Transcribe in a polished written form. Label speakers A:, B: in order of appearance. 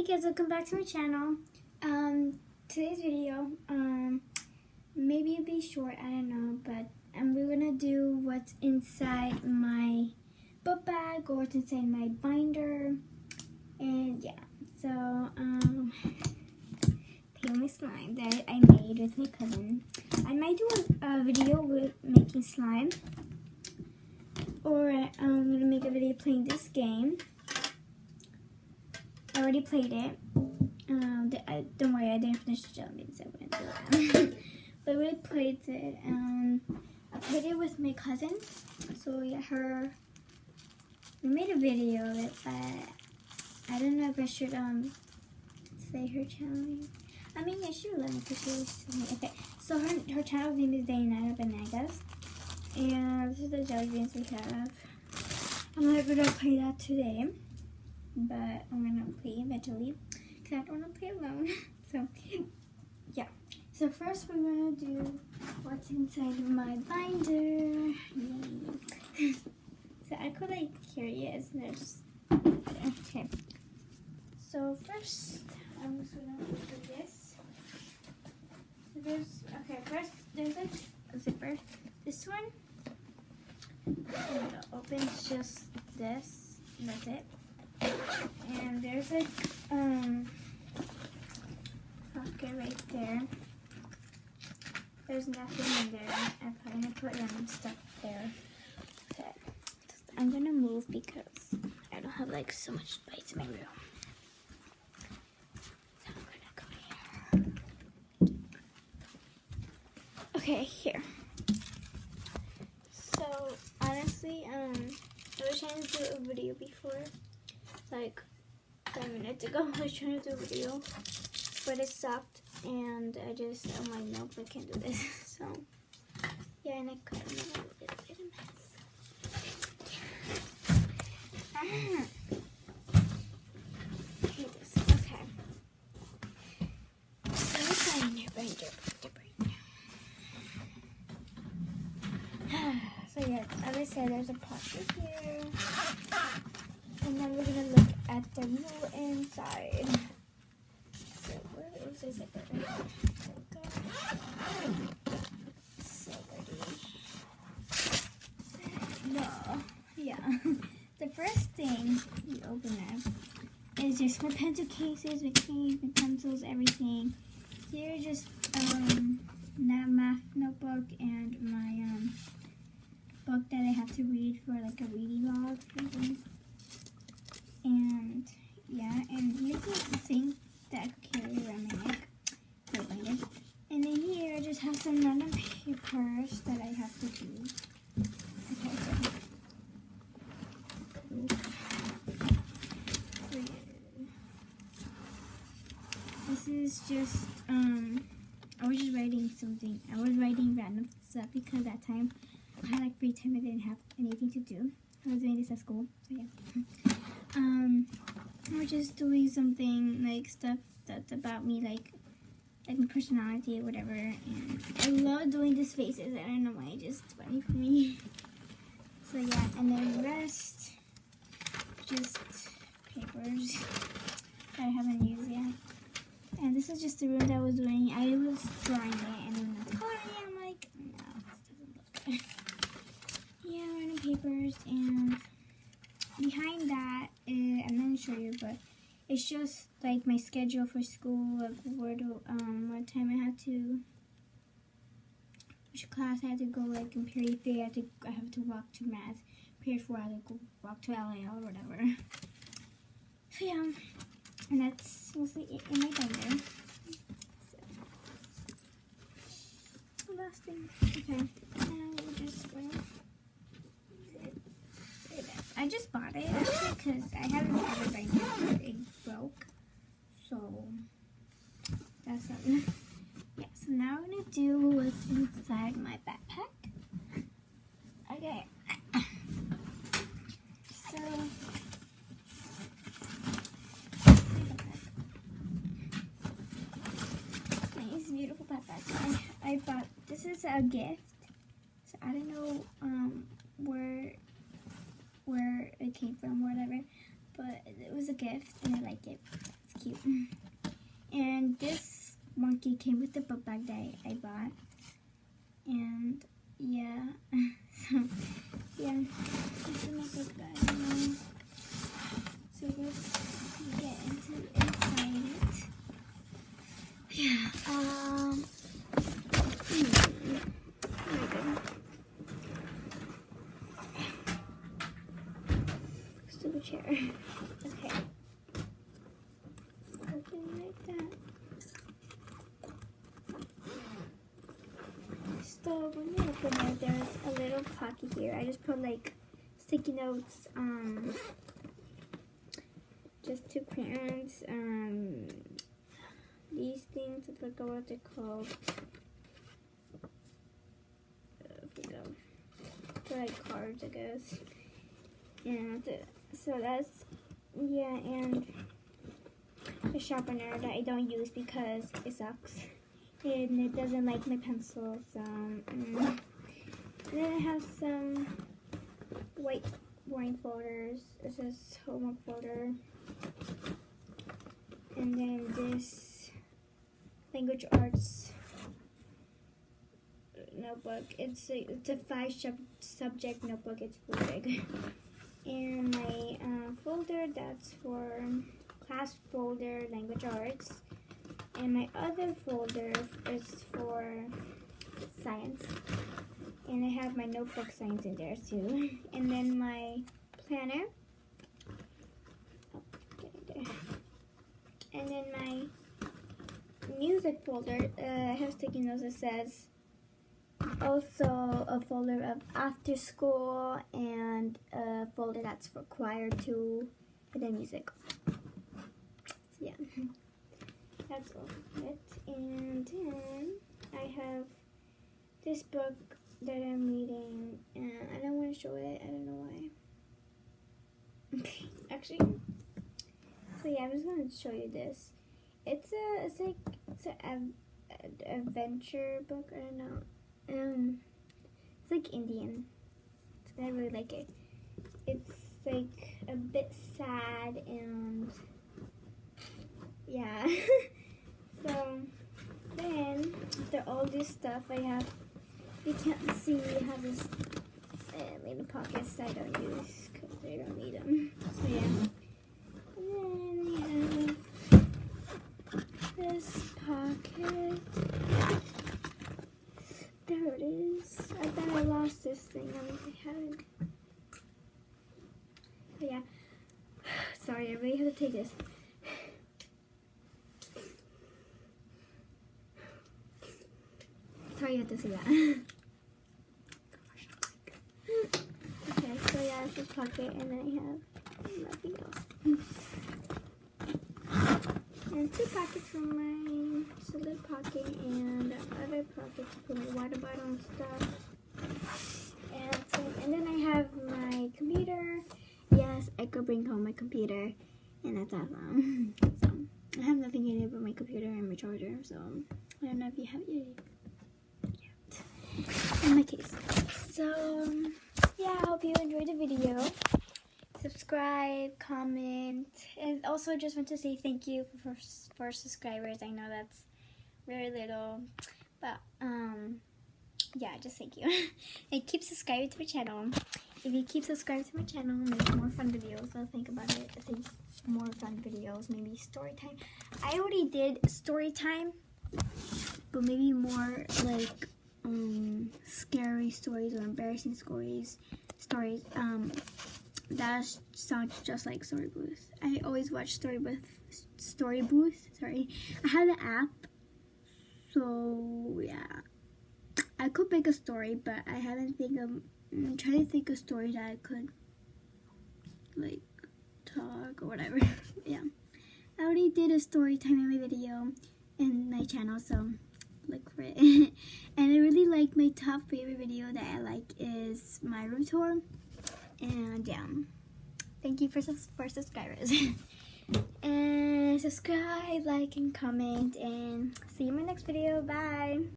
A: Hey guys, welcome back to my channel. Today's video, maybe it'll be short, I don't know, but we're gonna do what's inside my book bag or what's inside my binder, and yeah. So, here's my slime that I made with my cousin. I might do a video with making slime, or I'm gonna make a video playing this game. I already played it. Don't worry, I didn't finish the jelly beans. I wouldn't do that. But I already played it. I played it with my cousin. So yeah, we made a video of it, but I don't know if I should say her channel name. I mean, yeah, she will let me because she was telling me. Okay, so her channel name is Dayanara Benegas, and this is the jelly beans we have. I'm not gonna play that today, but I'm gonna play eventually because I don't want to play alone. So yeah, so first we're gonna do what's inside of my binder. Yay. So I could like curious. There's okay. So first I'm just gonna do this. So first there's a zipper. This one I'm gonna open just this, and that's it. And there's a pocket right there. There's nothing in there. I'm gonna put random stuff there. Okay. I'm gonna move because I don't have like so much space in my room. So I'm gonna go here. Okay, here. So honestly, I was trying to do a video before. Like 5 minutes ago, I was trying to do a video, but it stopped, and I just, I'm like, nope, I can't do this. So, yeah, and I cut a little bit of a mess. Okay. So what's in your binder? So yeah, as I said, there's a pocket here. And then we're gonna look at the new inside. So where is this zipper? So ready. No. Yeah. The first thing we open up is just my pencil cases, my keys, my pencils, everything. Here just math notebook and my book that I have to read for like a reading log. And yeah, and here's the thing that I could carry around my neck. And then here I just have some random papers that I have to do. Okay, so this is just I was just writing something. I was writing random stuff because that time I had like free time. I didn't have anything to do. I was doing this at school, so yeah. We're just doing something like stuff that's about me, like my personality or whatever. And I love doing these faces. I don't know why, it's just funny for me. So yeah, and then the rest, just papers that I haven't used yet. And this is just the room that I was doing. I was drawing it, and then the coloring, I'm like, no, this doesn't look good. Yeah, random papers, and behind that, I'm not gonna show you, but it's just like my schedule for school, like what time I had to, which class I had to go, like in period 3, I have to walk to math, period 4, I had to go walk to LAL or whatever. So yeah, and that's mostly it in my binder. So, last thing, okay, now we're just gonna. I just bought it actually because I haven't had it right now, but it broke. So that's something. Yeah, so now we're gonna do what's inside my backpack. Okay. So nice, beautiful backpack. I bought, this is a gift. So I don't know where it came from or whatever, but it was a gift and I like it. It's cute. And this monkey came with the book bag that I bought. And yeah, so yeah, this is my book bag. So let's get inside it. Yeah. Oh my goodness. Stupid chair. Okay. Something like that. So when you open it, there's a little pocket here. I just put like sticky notes, just 2 crayons, these things, I forgot what they're called. They're like cards, I guess. And so that's, yeah, and a sharpener that I don't use because it sucks. And it doesn't like my pencils. And then I have some white boring folders. This is homework folder. And then this language arts notebook. It's a 5 subject notebook. It's really big. And my folder, that's for class folder, language arts. And my other folder is for science. And I have my notebook science in there too. And then my planner. And then my music folder, I have sticky notes that says also a folder of after school and a folder that's for choir too, and then music. So yeah. That's all it. And then I have this book that I'm reading, and I don't want to show it. I don't know why. Actually, so yeah, I'm just gonna show you this. It's an adventure book. I don't know. It's like Indian. I really like it. It's like a bit sad and yeah. So then after all this stuff I have, you can't see I have this little pockets I don't use because I don't need them. So yeah. And then we have this pocket. There it is. I thought I lost this thing. I haven't. But yeah. Sorry, I really have to take this. Sorry you have to see that. Okay, so yeah, it's a pocket, and then I have nothing else. And 2 pockets for my solid pocket, and the other pocket to put my water bottle and stuff. And then I have my computer. Yes, I could bring home my computer, and that's awesome. So I have nothing in it but my computer and my charger. So I don't know if you have it yet in my case. So yeah, I hope you enjoyed the video. Subscribe, comment, and also just want to say thank you for subscribers. I know that's very little, but yeah, just thank you. And keep subscribing to my channel. If you keep subscribing to my channel, make more fun videos. I'll think about it. I think more fun videos, maybe story time. I already did story time, but maybe more like scary stories or embarrassing stories. That sounds just like Story Booth. I always watch Story Booth. Sorry, I have the app, so yeah. I could make a story, but I haven't I'm trying to think of a story that I could like talk or whatever. Yeah, I already did a story time in my video in my channel, so look for it. And I really like my top favorite video that I like is my room tour. And yeah, thank you for subscribers. And subscribe, like, and comment, and see you in my next video. Bye.